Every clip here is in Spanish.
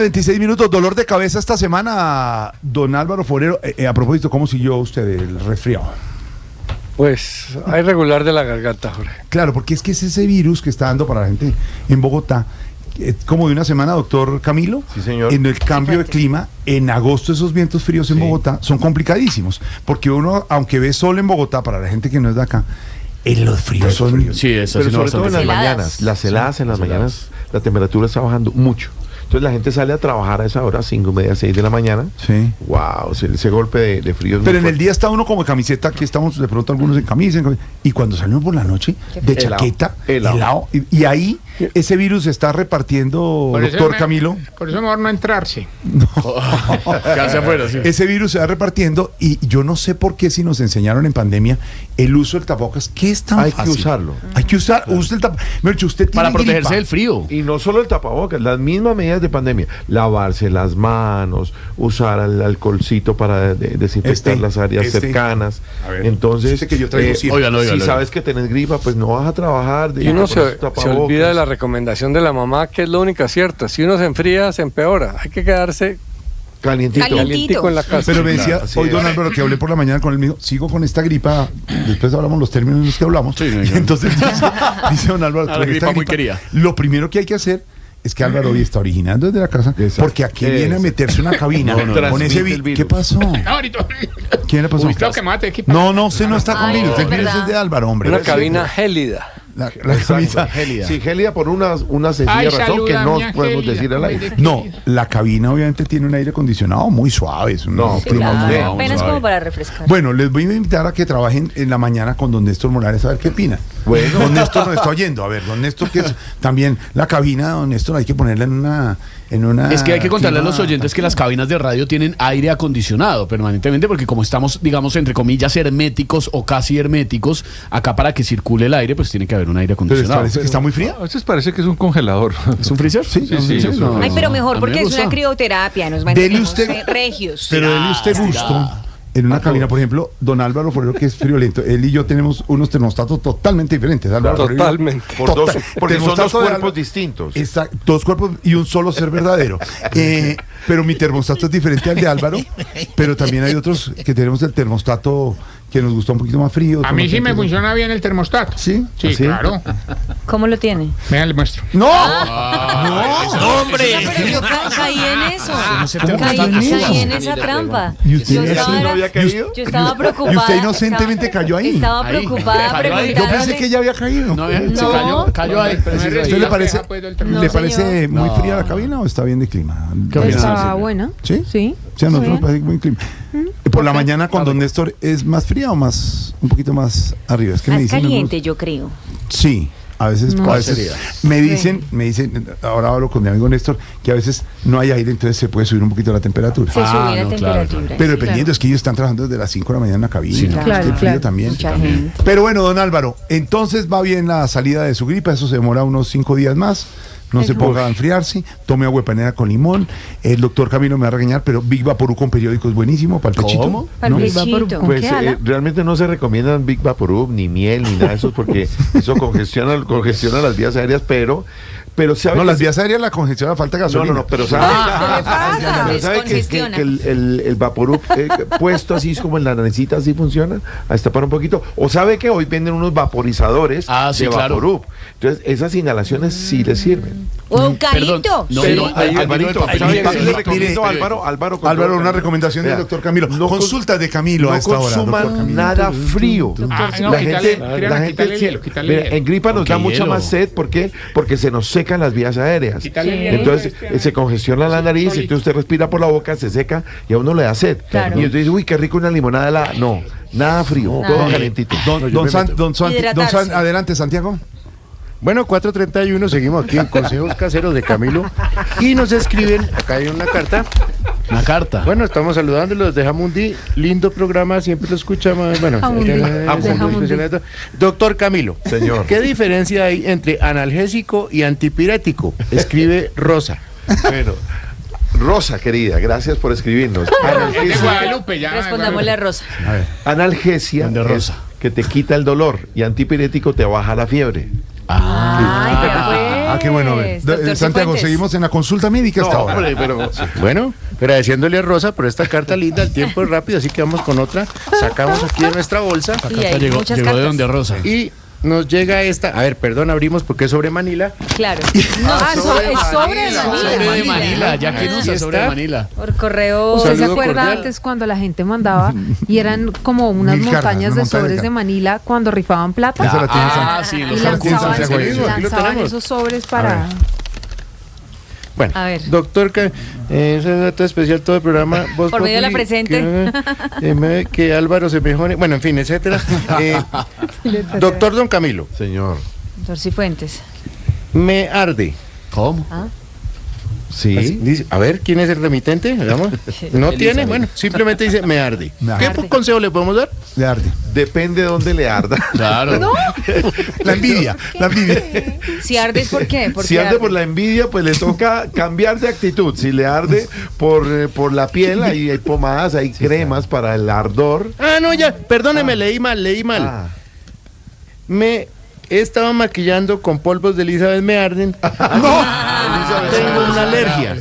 26 minutos, dolor de cabeza esta semana, don Álvaro Forero. A propósito, ¿cómo siguió usted el resfriado? Pues hay regular de la garganta, Jorge. Claro, porque es que es ese virus que está dando para la gente en Bogotá, como de una semana, doctor Camilo. Sí, señor. En el cambio de clima, en agosto esos vientos fríos en Bogotá son complicadísimos, porque uno, aunque ve sol en Bogotá, para la gente que no es de acá, en los fríos son... Sí, eso Pero sí, sobre todo en las heladas. mañanas, las heladas en las mañanas, la temperatura está bajando mucho. Entonces la gente sale a trabajar a esa hora, 5:30, 6 de la mañana. Sí. Wow, ese golpe de frío es Pero muy en el fuerte. día está uno como de camiseta, aquí estamos de pronto algunos en camisa, y cuando salimos por la noche, de Helado. chaqueta, Helado. helado, y ahí ese virus se está repartiendo, Por eso doctor Camilo. Por eso mejor no entrarse. Quedarse afuera, sí. Ese virus se va repartiendo y yo no sé por qué si nos enseñaron en pandemia el uso del tapabocas, que es tan Hay fácil. que usarlo. Hay que usar, use el tapabocas. Usted tiene Para protegerse gripa. del frío. Y no solo el tapabocas, las mismas medidas de pandemia. Lavarse las manos, usar el alcoholcito para desinfectar las áreas cercanas. A ver, entonces, este que yo traigo siempre. Óigalo. si sabes que tenés gripa, pues no vas a trabajar. Y uno con se tapabocas. olvida de la recomendación de la mamá, que es la única cierta. Si uno se enfría, se empeora. Hay que quedarse Calientito. calientico en la casa. Pero me decía, Claro, así hoy es. don Álvaro, que hablé por la mañana con él, me dijo, sigo con esta gripa, después hablamos los términos en los que hablamos. Sí, Y entonces dice don Álvaro, La con esta gripa muy querida. lo primero que hay que hacer es que Álvaro hoy está originando desde la casa, Exacto. porque aquí viene a meterse una cabina No, con transmite ese el virus. virus. ¿Qué pasó? No, ahorita. ¿Quién le pasó? Creo que me va a tener que No, usted no está con Ay, virus, no, el virus ¿verdad? es de Álvaro, hombre. Una cabina gélida. La Exacto. camisa. Sí, gélida por una sencilla Ay, razón que saluda, no mi podemos Angélica. decir al aire. No, la cabina obviamente tiene un aire acondicionado muy suave. Es un No, clima Claro, muy- no, apenas suave. como para refrescar. Bueno, les voy a invitar a que trabajen en la mañana con don Néstor Morales a ver qué opina. Bueno. Don Néstor nos está oyendo. A ver, don Néstor, que es también la cabina, don Néstor, hay que ponerla en una Es que hay que contarle a los clima- oyentes que las cabinas de radio tienen aire acondicionado permanentemente, porque como estamos, digamos, entre comillas, herméticos o casi herméticos, acá para que circule el aire, pues tiene que haber un aire Pero les acondicionado. parece que está muy fría. A veces parece que es un congelador. ¿Es un freezer? Sí, sí, sí, freezer, eso. Ay, pero mejor a mí porque me es gusta. una crioterapia, nos Dele mantenemos usted- regios. Pero déle usted gusto en una cabina, por ejemplo, don Álvaro Forero, que es friolento. Él y yo tenemos unos termostatos totalmente diferentes. Álvaro Forero y yo. Totalmente. Por dos, porque son dos Termostato de cuerpos Álvaro- distintos. Exacto, dos cuerpos y un solo ser verdadero. Pero mi termostato es diferente al de Álvaro, pero también hay otros que tenemos el termostato que nos gusta un poquito más frío. A mí sí me funciona. funciona bien el termostato. ¿Sí? Sí, ¿Sí? claro. ¿Cómo lo tiene? Vean, le muestro. ¡No! Pero yo caí en eso. ¿Cómo Caí en esa trampa. ¿Y usted Yo así estaba, no había caído? yo estaba preocupada. Y usted inocentemente cayó ahí. Estaba Ahí. preocupada Cayó ahí. Yo pensé preguntándole. que ya había caído. No, No. cayó ahí. Pero no es ¿A usted recién le parece, que ha puesto el termostato. le No, parece señor. muy fría la cabina o está bien de clima? ¿Qué opinas? Está buena. ¿Sí? Sí. Sí, a nosotros Muy nos parece muy clima. Por la mañana con don Néstor, ¿es más fría o más un poquito más arriba? Es que me Más dicen caliente, yo creo. Sí, a veces, No. a veces me dicen, ahora hablo con mi amigo Néstor, que a veces no hay aire, entonces se puede subir un poquito la temperatura. Se sube la no, claro, temperatura. Pero dependiendo, es que ellos están trabajando desde las 5 de la mañana en la cabina. Sí, no. es Claro, que el frío claro. también. Mucha gente. Pero bueno, don Álvaro, entonces va bien la salida de su gripa, eso se demora unos 5 días más. No se ponga a enfriarse, tome agua de panela con limón. El doctor Camilo me va a regañar, pero Big Vaporú con periódico es buenísimo para el pechito. ¿Cómo? Para el ¿No? pechito. ¿Con Pues qué ala? realmente no se recomiendan Big Vaporub, ni miel, ni nada de eso, porque eso congestiona las vías aéreas, pero ¿sabe No, que las sí? vías aéreas la congestión, la falta de No, gasolina. pero ¿sabe? pasa? ¿Sabe que Descongestiona. el Vaporub puesto así es como en la nanecita así funciona? A destapar un poquito. O sabe que hoy venden unos vaporizadores Sí, de claro. Vaporub. Entonces, esas inhalaciones sí les sirven. O un carito. Perdón, no, Pero, no, hay- Alvarito, hay- ¿sabe hay- qué sí le hay- recomiendo a mire, Álvaro? con Álvaro, todo una cariño? recomendación del Vea, doctor Camilo. no Consultas de Camilo no a esta hora, consuman doctor Camilo. nada frío. Ah, no, la quítale, gente, créame, la gente quítale el hielo, quítale el mira, hielo. en gripa nos da ¿Por qué mucha hielo? más sed. ¿Por qué? Porque se nos secan las vías aéreas. Quítale el hielo, Entonces Cristian. se congestiona la nariz, entonces usted respira por la boca, se seca y a uno le da sed. Claro. Y entonces dice, uy, qué rico una limonada helada. No, nada frío, todo calentito. Adelante, Santiago. Bueno, 4:31, seguimos aquí en Consejos Caseros de Camilo y nos escriben, acá hay una carta. Una carta. Bueno, estamos saludándolos de Jamundi, lindo programa, siempre lo escuchamos. Bueno, Jamundi, de Jamundi. Doctor Camilo, Señor. ¿qué diferencia hay entre analgésico y antipirético? Escribe Rosa. Bueno, Rosa, querida, gracias por escribirnos. Es de Guadalupe, ya. Respondámosle a Rosa. Analgesia De Rosa. es que te quita el dolor y antipirético te baja la fiebre. Ay, pero pues. qué bueno. Doctor Santiago, Cifuentes. seguimos en la consulta médica hasta ahora. Hombre, pero Bueno, agradeciéndole a Rosa por esta carta linda, el tiempo es rápido, así que vamos con otra. Sacamos aquí de nuestra bolsa Y hay llegó muchas de cartas. donde Rosa. y nos llega esta. A ver, perdón, abrimos porque es sobre Manila. Claro. No, es sobre de Sobre de Manila. Manila, ya que no Aquí usa sobre de está. Manila. Por correo. ¿Usted se saludo acuerda cordial. antes cuando la gente mandaba y eran como unas Mil cargas, montañas una de montaña sobres de de Manila cuando rifaban plata? Esa la tiene Sí, Y en los Esa la tiene lanzaban, Santiago. Aquí lo lanzaban tenemos. esos sobres para... Bueno, A ver. doctor, es un dato especial todo el programa. Voz Por medio de la Populi, presente. que Álvaro se mejore. Bueno, en fin, etcétera. Doctor Don Camilo, señor. Doctor Cifuentes. me arde. ¿Cómo? Sí. Así, dice, a ver, ¿quién es el remitente? Hagamos. No tiene, bueno, simplemente dice me arde. Me ¿Qué arde. consejo le podemos dar? De arte. Depende de dónde le arda. Claro. La envidia. Si ardes, ¿por qué? ¿Por Si qué arde por la envidia, pues le toca cambiar de actitud. Si le arde por la piel, ahí hay pomadas, hay cremas para el ardor. Ah, no, ya, perdóneme, leí mal. Ah. Me estaba maquillando con polvos de Elizabeth, me arden. Tengo una alergia.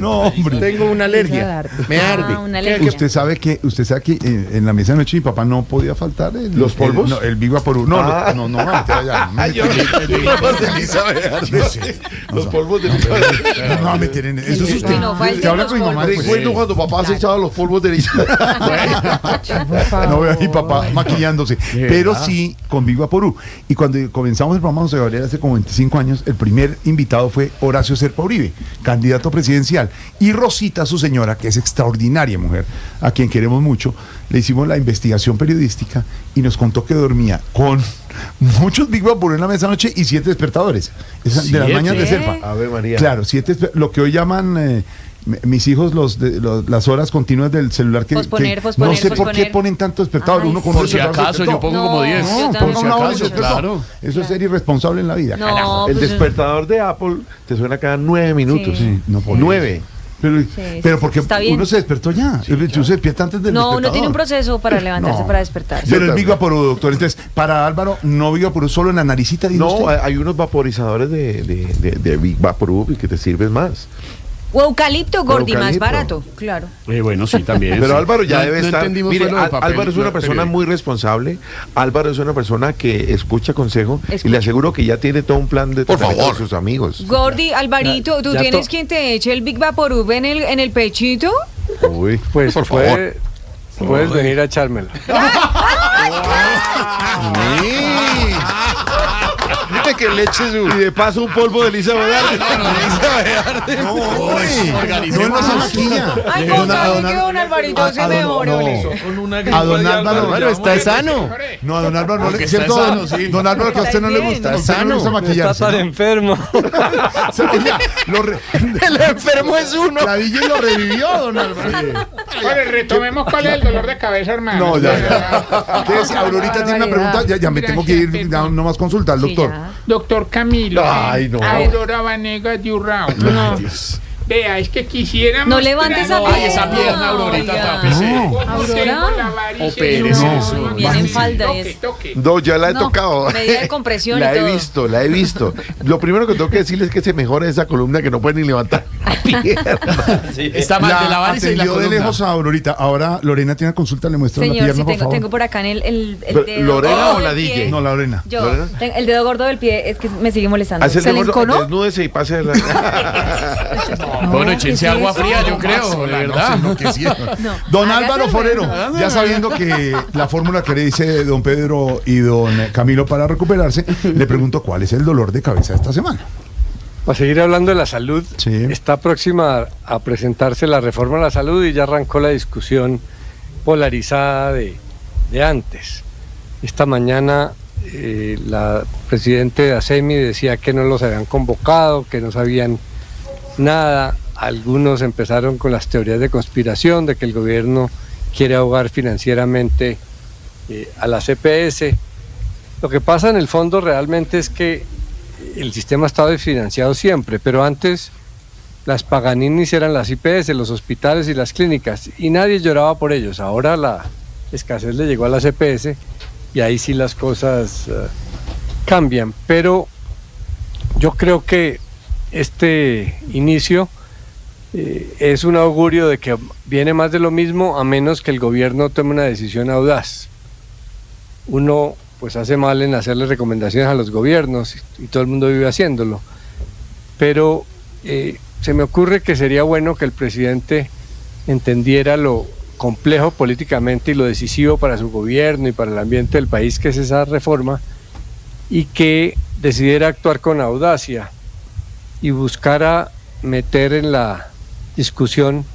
No, hombre. Tengo una alergia. Me arde. una alergia. Usted sabe que en la mesa de noche mi papá no podía faltar ¿Los polvos? el Big Vaporub. No, Ah. no, me meter allá. No me Yo- Los polvos de No, me meter en eso. Es usted. Y no falten Usted habla los con mi mamá. polvos. pues. Recuerdo cuando papá se echaba los polvos de Elizabeth. No veo a mi papá maquillándose. Pero sí con Big Vaporub. Y cuando comenzamos el programa José Gabriel hace como 25 años, el primer invitado fue Horacio Serpa Uribe, candidato presidencial. Y Rosita, su señora, que es extraordinaria mujer, a quien queremos mucho, le hicimos la investigación periodística y nos contó que dormía con muchos Big Vaporub en la mesa anoche y 7 despertadores. De las 7. mañas de Serpa. Ave María. Claro, 7, lo que hoy llaman mis hijos las horas continuas del celular que Posponer, no posponer, sé por qué posponer. ponen tanto despertador. Ay, Uno con sí. un Por si despertador acaso, se yo pongo como 10. yo no, también. ponga una hora Por si y acaso, despertó. claro. Eso es ser irresponsable en la vida. No, El pues, despertador de Apple te suena cada 9 minutos. Sí. Sí, no por 9. Pero porque está bien. uno se despertó ya. Tú se despierta antes del no, despertador. no tiene un proceso para levantarse, No. para despertarse. Pero el Big Vaporub, doctor. Entonces, para Álvaro, no Big Vaporub, solo en la naricita. dijo No, usted. hay unos vaporizadores de Big Vaporub y que te sirven más. O eucalipto, Gordi, más eucalipto. barato. Claro. Bueno, sí, también. Pero sí. Álvaro ya No- debe no estar. entendimos Mire, fue lo del papel, Álvaro es lo una del persona periódico. muy responsable. Álvaro es una persona que escucha consejo y Escucha. le aseguro que ya tiene todo un plan de tratamiento con sus amigos. Gordi, Alvarito, ¿tú ya tienes to- quien te eche el Big Vaporub en el pechito? Uy, Pues por favor. puedes venir a echármela. Mire que le eche su. Y de paso un polvo de Elizabeth No, no se maquilla. Ay, Don- con tal don- de que don Alvarito se a don- mejore, no. ole. A don Álvaro, Álvaro está sano. no, a don Álvaro no le Aunque está ¿cierto, sano, don- sí. Don Álvaro, que a usted no le Está gusta, bien. a usted no le gusta Está maquillarse. Está tan ¿no? enfermo. Oiga, El enfermo es uno. la DJ lo revivió, don Álvaro. Bueno, retomemos cuál es el dolor de cabeza, hermano. No, ya. ¿Qué es? Aurorita tiene una pregunta, ya me tengo que ir, ya no más consulta al Sí, doctor. ya. Doctor Camilo. Ay, no. Aurora Vanegas de Urrao. Vea, es que quisiera No mostrar- levantes esa Ay, esa pierna, Aurorita, tápese. No. Como Aurora. tengo la varice. Opérese No, eso. no, no, Viene en no, falda y toque, es- toque. No, ya la he No, tocado. medida de compresión y La he todo. visto, la he visto. Lo primero que tengo que decirles es que se mejora esa columna que no puede ni levantar la pierna. Está mal de la varice y la atendió de columna. lejos a Aurorita. Ahora Lorena tiene consulta, le muestra la Señor, pierna, sí, por tengo, favor. tengo por acá en el Pero, dedo ¿Lorena gordo o la del DJ? pie. No, Lorena. Yo, ¿Lorena? el dedo gordo del pie es que me sigue molestando. Hace el ¿Se le dedo, enconó? desnúdese y pase de la... Bueno, ¿qué échense es agua eso? fría, yo creo, de verdad. Don Hágase Álvaro el Forero, bueno. ya sabiendo que la fórmula que le dice don Pedro y don Camilo para recuperarse, le pregunto cuál es el dolor de cabeza esta semana. Para seguir hablando de la salud, Sí. está próxima a presentarse la reforma a la salud y ya arrancó la discusión polarizada de antes. Esta mañana la presidenta de ASEMI decía que no los habían convocado, que no sabían nada. Algunos empezaron con las teorías de conspiración, de que el gobierno quiere ahogar financieramente a la CPS. Lo que pasa en el fondo realmente es que el sistema ha estado desfinanciado siempre, pero antes las Paganinis eran las IPS, los hospitales y las clínicas, y nadie lloraba por ellos. Ahora la escasez le llegó a la CPS y ahí sí las cosas cambian. Pero Yo creo que este inicio es un augurio de que viene más de lo mismo, a menos que el gobierno tome una decisión audaz. Uno pues hace mal en hacerle recomendaciones a los gobiernos y todo el mundo vive haciéndolo, pero se me ocurre que sería bueno que el presidente entendiera lo complejo políticamente y lo decisivo para su gobierno y para el ambiente del país que es esa reforma, y que decidiera actuar con audacia y buscara meter en la discusión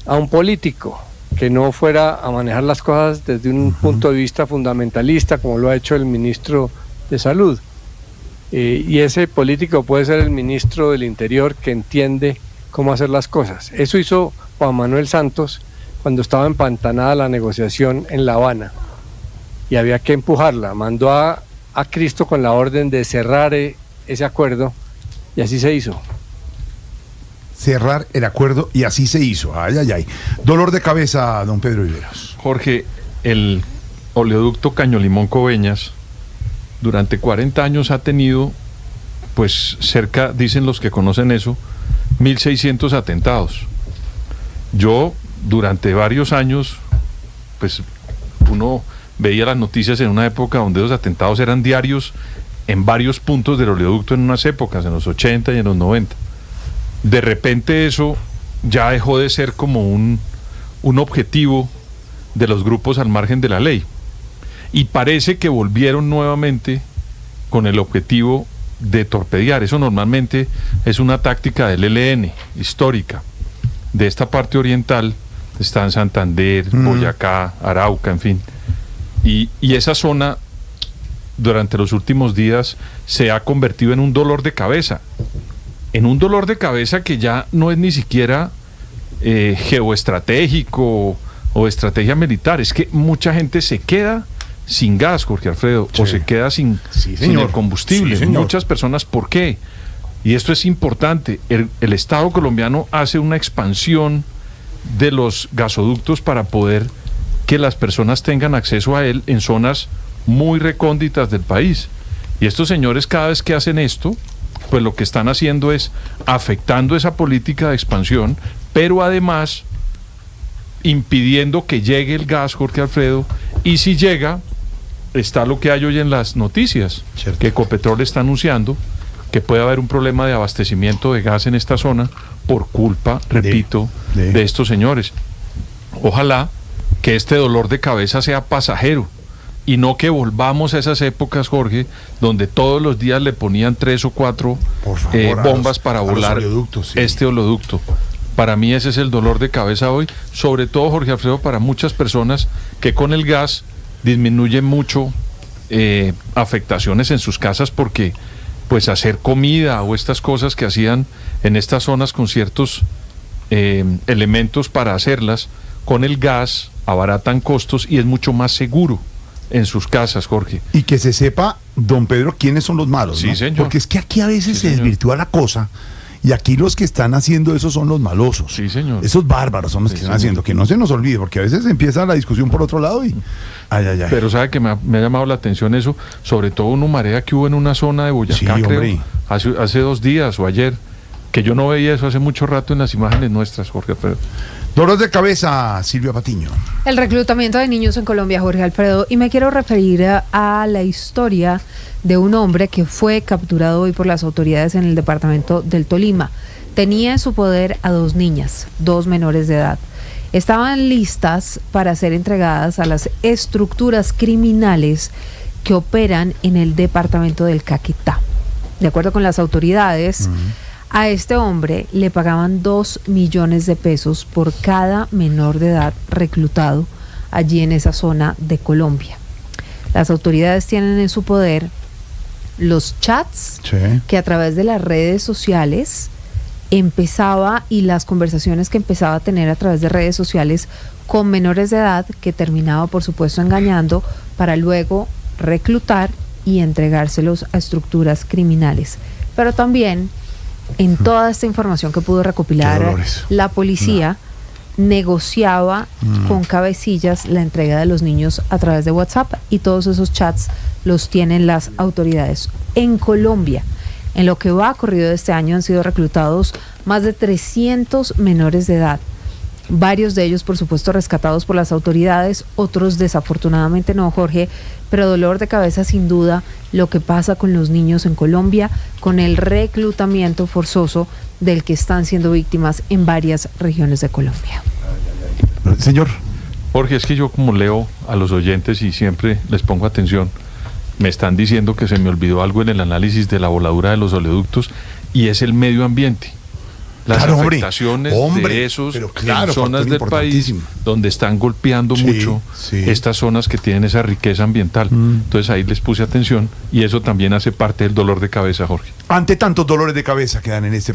a un político que no fuera a manejar las cosas desde un punto de vista fundamentalista como lo ha hecho el ministro de Salud. Y ese político puede ser el ministro del Interior, que entiende cómo hacer las cosas. Eso hizo Juan Manuel Santos cuando estaba empantanada la negociación en La Habana y había que empujarla. Mandó a Cristo con la orden de cerrar ese acuerdo y así se hizo. Cerrar el acuerdo y así se hizo. Ay, ay, ay. Dolor de cabeza, don Pedro Viveros. Jorge, el oleoducto Caño Limón Coveñas durante 40 años ha tenido, pues cerca, dicen los que conocen eso, 1.600 atentados. Yo durante varios años, pues uno veía las noticias en una época donde los atentados eran diarios en varios puntos del oleoducto en unas épocas, en los 80 y en los 90. De repente eso ya dejó de ser como un objetivo de los grupos al margen de la ley. Y parece que volvieron nuevamente con el objetivo de torpedear. Eso normalmente es una táctica del ELN, histórica, de esta parte oriental. Está en Santander, Boyacá, Arauca, en fin. Y esa zona, durante los últimos días, se ha convertido en un dolor de cabeza. En un dolor de cabeza que ya no es ni siquiera geoestratégico o estrategia militar. Es que mucha gente se queda sin gas, Jorge Alfredo, sí, o se queda sin el combustible. Sí, muchas personas, ¿por qué? Y esto es importante. El Estado colombiano hace una expansión de los gasoductos para poder que las personas tengan acceso a él en zonas muy recónditas del país. Y estos señores, cada vez que hacen esto, pues lo que están haciendo es afectando esa política de expansión, pero además impidiendo que llegue el gas, Jorge Alfredo, y si llega, está lo que hay hoy en las noticias, ¿cierto?, que Ecopetrol está anunciando que puede haber un problema de abastecimiento de gas en esta zona por culpa, repito, de estos señores. Ojalá que este dolor de cabeza sea pasajero y no que volvamos a esas épocas, Jorge, donde todos los días le ponían 3 o 4 bombas para volar este oleoducto. Para mí ese es el dolor de cabeza hoy, sobre todo, Jorge Alfredo, para muchas personas que con el gas disminuyen mucho afectaciones en sus casas, porque pues hacer comida o estas cosas que hacían en estas zonas con ciertos elementos para hacerlas, con el gas abaratan costos y es mucho más seguro en sus casas, Jorge. Y que se sepa, don Pedro, quiénes son los malos, sí, ¿no? Señor. Porque es que aquí a veces se desvirtúa la cosa y aquí los que están haciendo eso son los malosos. Sí, señor. Esos bárbaros son los que están haciendo, que no se nos olvide, porque a veces empieza la discusión por otro lado y... Ay, ay, ay. Pero sabe que me ha llamado la atención eso, sobre todo una marea que hubo en una zona de Boyacá, creo, hace 2 días o ayer, que yo no veía eso hace mucho rato en las imágenes nuestras, Jorge Alfredo. Dolor de cabeza, Silvia Patiño. El reclutamiento de niños en Colombia, Jorge Alfredo, y me quiero referir a la historia de un hombre que fue capturado hoy por las autoridades en el departamento del Tolima. Tenía en su poder a 2 niñas, 2 menores de edad. Estaban listas para ser entregadas a las estructuras criminales que operan en el departamento del Caquetá. De acuerdo con las autoridades, a este hombre le pagaban 2 millones de pesos por cada menor de edad reclutado allí en esa zona de Colombia. Las autoridades tienen en su poder los chats que a través de las redes sociales empezaba y las conversaciones que empezaba a tener a través de redes sociales con menores de edad, que terminaba por supuesto engañando para luego reclutar y entregárselos a estructuras criminales. Pero también en toda esta información que pudo recopilar la policía, negociaba con cabecillas la entrega de los niños a través de WhatsApp, y todos esos chats los tienen las autoridades. En Colombia, En lo que va corrido de este año han sido reclutados más de 300 menores de edad. Varios de ellos, por supuesto, rescatados por las autoridades, otros desafortunadamente no, Jorge, pero dolor de cabeza sin duda lo que pasa con los niños en Colombia, con el reclutamiento forzoso del que están siendo víctimas en varias regiones de Colombia. Señor. Jorge, es que yo como leo a los oyentes y siempre les pongo atención, me están diciendo que se me olvidó algo en el análisis de la voladura de los oleoductos y es el medio ambiente. Las afectaciones de esos en zonas del país donde están golpeando mucho estas zonas que tienen esa riqueza ambiental. Entonces ahí les puse atención y eso también hace parte del dolor de cabeza, Jorge. Ante tantos dolores de cabeza que dan en este